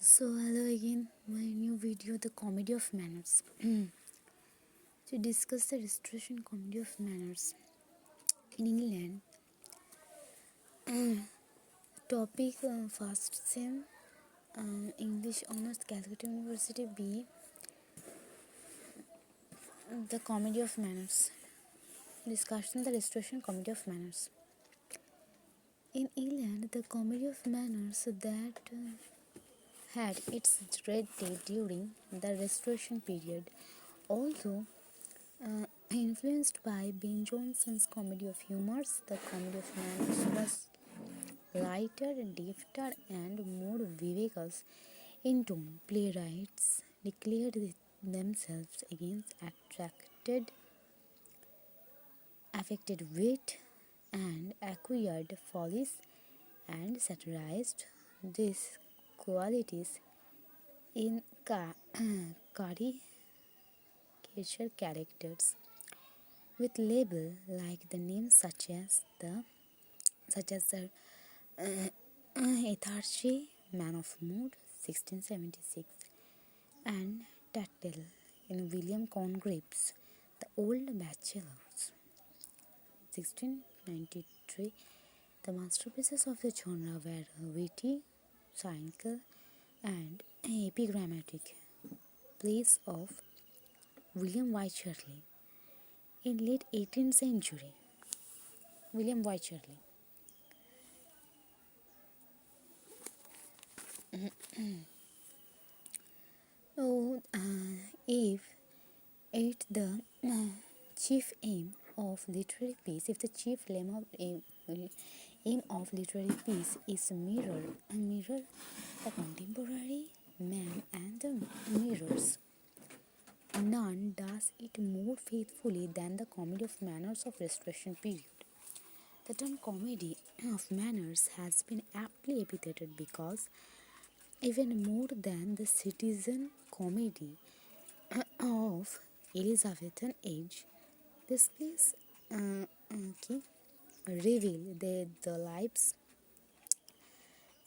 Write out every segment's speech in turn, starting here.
So hello again, my new video, The Comedy of Manners. To discuss the restoration comedy of manners in England, topic first sem, English Honours, Calcutta University B, The Comedy of Manners. Discussion the restoration comedy of manners. In England, the comedy of manners that had its dread day during the restoration period, although influenced by Ben Jonson's comedy of humors, the comedy of manners was lighter, difter, and more vivacious in tone. Playwrights declared themselves against affected wit and acquired follies, and satirized these qualities in caricature characters with label like the names such as the Etharche, Man of Mood, 1676, and Tattle in William Congreve's The Old Bachelors, 1693. The masterpieces of the genre were witty, cynical, and epigrammatic plays of William Wycherley. In late 18th century, William Wycherley oh, if it the chief aim of literary piece, if the chief aim of literary piece is mirror the contemporary man and the mirrors, none does it more faithfully than the comedy of manners of Restoration period. The term comedy of manners has been aptly epitheted because, even more than the citizen comedy of Elizabethan age, this plays reveal the lives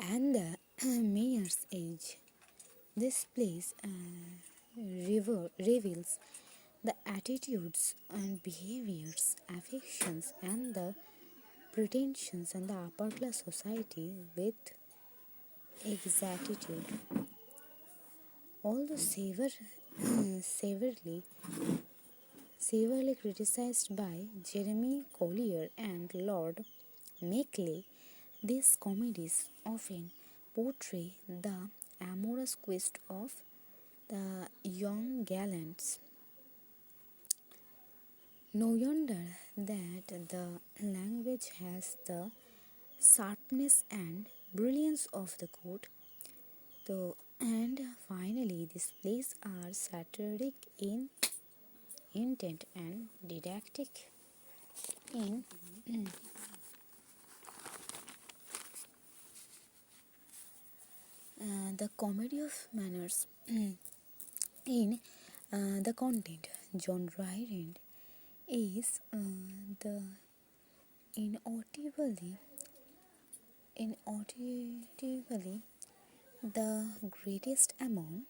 and the mayor's age. This place reveals the attitudes and behaviors, affections, and the pretensions and the upper class society with exactitude. Although severely criticized by Jeremy Collier and Lord Macaulay, these comedies often portray the amorous quest of the young gallants. No wonder that the language has the sharpness and brilliance of the court, though, and finally, these plays are satiric in intent and didactic in the comedy of manners in the content. John Dryden is the inaudibly the greatest among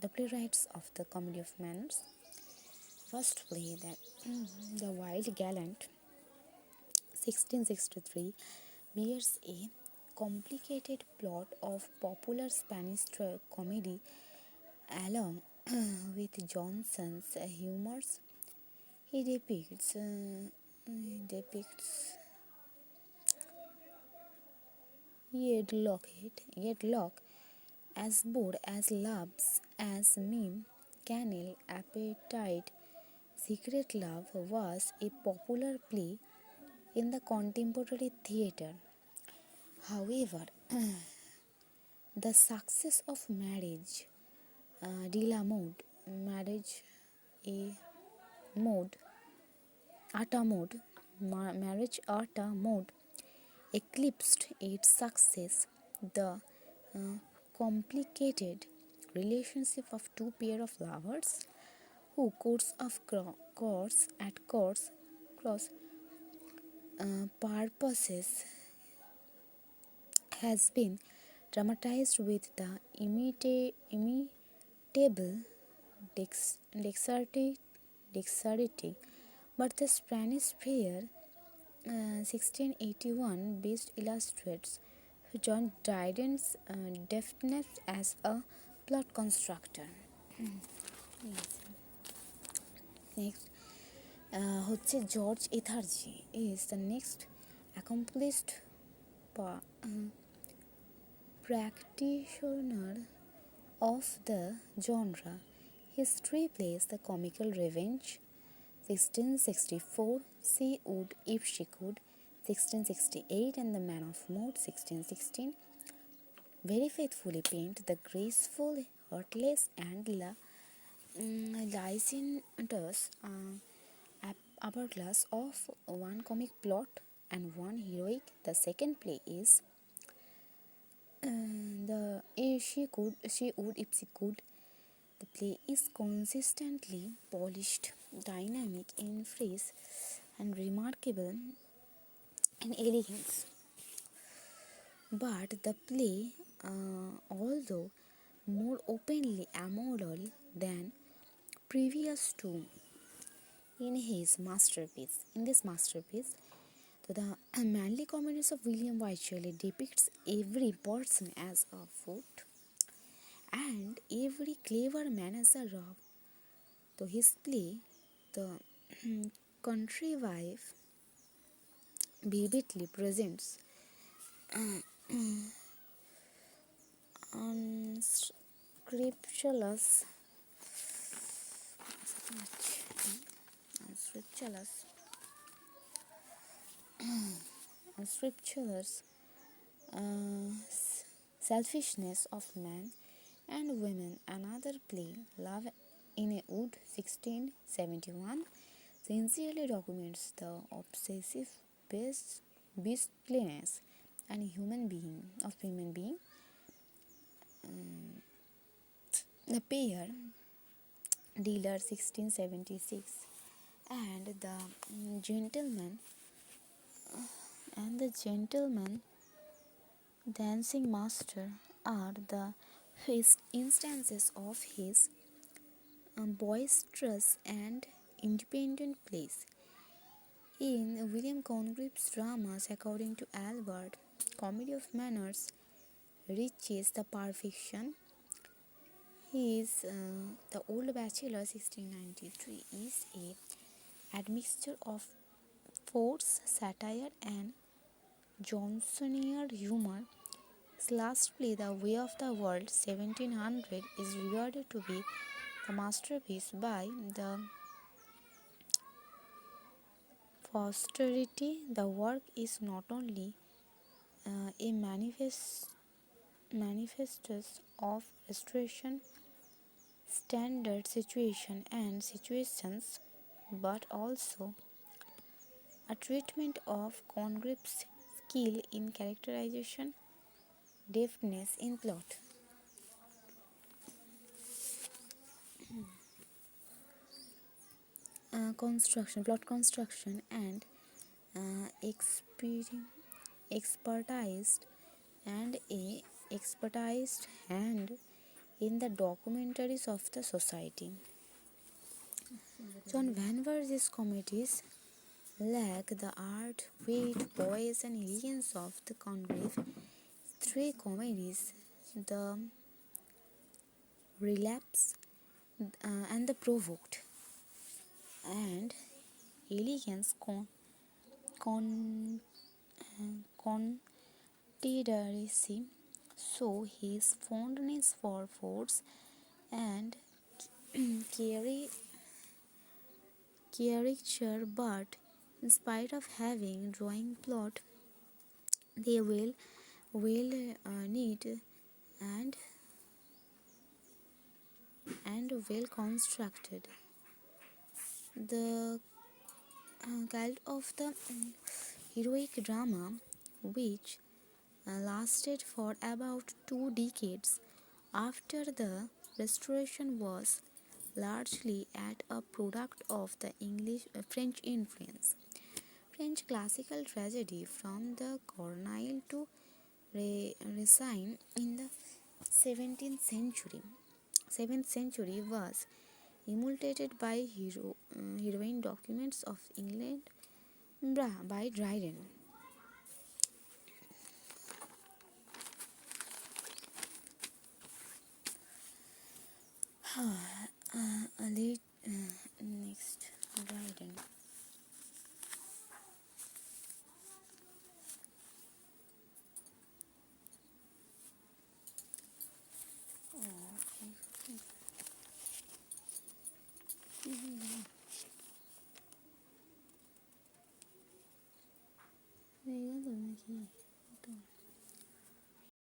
the playwrights of the comedy of manners. First play, that The Wild Gallant, 1663, bears a complicated plot of popular Spanish comedy along with Johnson's humors. He depicts Yedlock as bored as loves as meme, Canal Appetite. Secret Love was a popular play in the contemporary theatre. However, the success of de la Mode, a mode, marriage art mode, eclipsed its success. The complicated relationship of two pair of lovers who course at cross purposes has been dramatized with the imitable dexterity, but the Spanish Fair 1681 best illustrates John Dryden's deftness as a plot constructor. Yes. Next, হচ্ছে George এথারজি is the next accomplished practitioner of the genre. His three plays, The Comical Revenge, 1664, She Would If She Could, 1668, and The Man of Mood, 1616, very faithfully paint the graceful, heartless, and licentious upper class of one comic plot and one heroic. The second play is She Would If She Could. The play is consistently polished, dynamic in phrase, and remarkable in elegance. But the play, although more openly amoral than previous to in this masterpiece, the manly comedies of William Wycherley depicts every person as a foot and every clever man as a rogue. So his play, The Country Wife, vividly presents unscrupulous selfishness of men and women. Another play, Love in a Wood, 1671, sincerely documents the obsessive beastliness and human being. The Pair Dealer, 1676, and the Gentleman Dancing Master are the instances of his boisterous and independent plays. In William Congreve's dramas, according to Albert, Comedy of Manners reaches the perfection. His The Old Bachelor, 1693, is a admixture of force, satire, and Johnsonian humor. His last play, The Way of the World, 1700, is regarded to be the masterpiece by the posterity. The work is not only a manifestus of restoration standard situations, but also a treatment of Congreve's skill in characterization, deftness in plot. Plot construction, and expertized hand in the documentaries of the society. John Vanwer's comedies lack the art, weight, poise, and elegance of the Congreve. Three comedies, The Relapse and The Provoked, and elegance confederacy, show his fondness for force and caricature, but in spite of having drawing plot, they will neat and well constructed. The cult of the heroic drama, which lasted for about 2 decades after the Restoration, was largely a product of the French influence. French classical tragedy, from the Corneille to Racine in the 17th century. 7th century was emulated by heroine documents of England by Dryden. Next, Dryden.